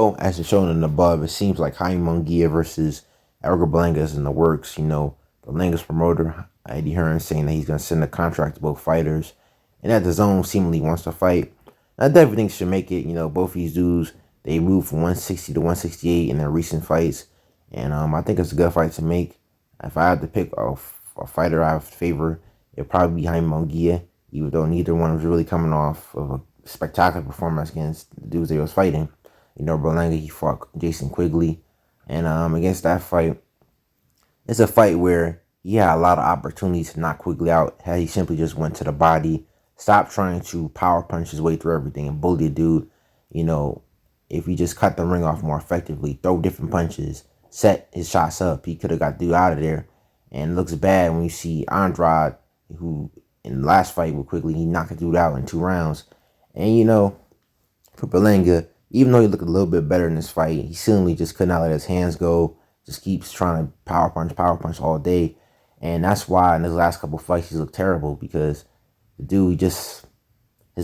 Oh, as it's shown in the above, it seems like Jamie Mungia versus Edgar Berlanga is in the works. Berlanga's promoter, Eddie Hearn, saying that he's going to send a contract to both fighters, and that the zone seemingly wants to fight. I definitely think should make it. Both these dudes, they moved from 160 to 168 in their recent fights, and I think it's a good fight to make. If I had to pick a fighter I would favor, it'd probably be Jamie Mungia, even though neither one was really coming off of a spectacular performance against the dudes they was fighting. Berlanga, he fought Jason Quigley. And against that fight, it's a fight where he had a lot of opportunities to knock Quigley out. Had he simply just went to the body, stopped trying to power punch his way through everything and bully a dude. You know, if he just cut the ring off more effectively, throw different punches, set his shots up, he could have got dude out of there. And it looks bad when you see Andrade, who in the last fight with Quigley, he knocked a dude out in 2 rounds. And for Berlanga, even though he looked a little bit better in this fight, he seemingly just could not let his hands go. Just keeps trying to power punch all day. And that's why in his last couple fights, he's looked terrible because the dude his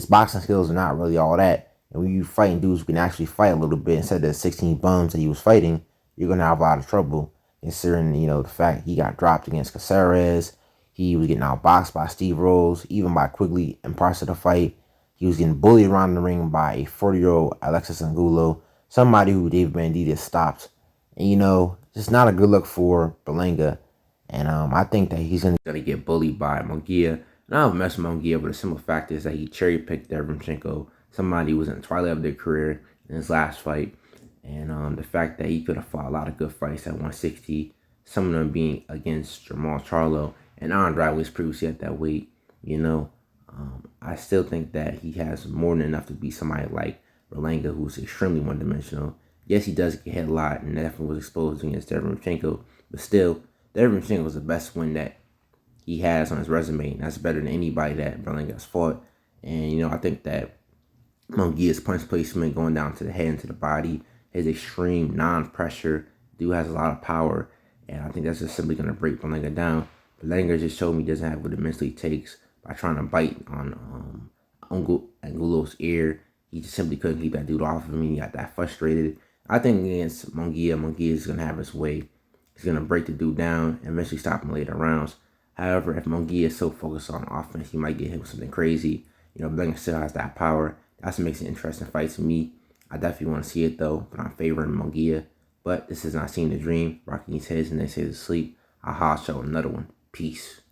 boxing skills are not really all that. And when you fighting dudes who can actually fight a little bit instead of the 16 bums that he was fighting, you're going to have a lot of trouble. Considering, the fact he got dropped against Caceres, he was getting outboxed by Steve Rose, even by Quigley in parts of the fight. He was getting bullied around the ring by a 40-year-old Alexis Angulo, somebody who David Banditas stopped. And, just not a good look for Berlanga. And I think that he's going to get bullied by Mungia. And I don't mess with Mungia, but the simple fact is that he cherry-picked Derevchenko, somebody who was in the twilight of their career in his last fight. And the fact that he could have fought a lot of good fights at 160, some of them being against Jamal Charlo, and Andrade was previously at that weight, I still think that he has more than enough to beat somebody like Berlanga, who's extremely one-dimensional. Yes, he does get hit a lot, and definitely was exposed against Derevchenko, but still, Derevchenko was the best win that he has on his resume, and that's better than anybody that Berlanga has fought. And, I think that Mungia's punch placement going down to the head and to the body, his extreme non-pressure, dude has a lot of power, and I think that's just simply going to break Berlanga down. Berlanga just showed me he doesn't have what it mentally takes by trying to bite on Angulo's ear. He just simply couldn't keep that dude off of him. He got that frustrated. I think against Mungia is going to have his way. He's going to break the dude down and eventually stop him later rounds. However, if Mungia is so focused on offense, he might get hit with something crazy. Berlanga still has that power. That's what makes it an interesting fight to me. I definitely want to see it, though, but I'm favoring Mungia. But this is not seeing the dream. Rocky needs heads and they say to sleep. I'll show another one. Peace.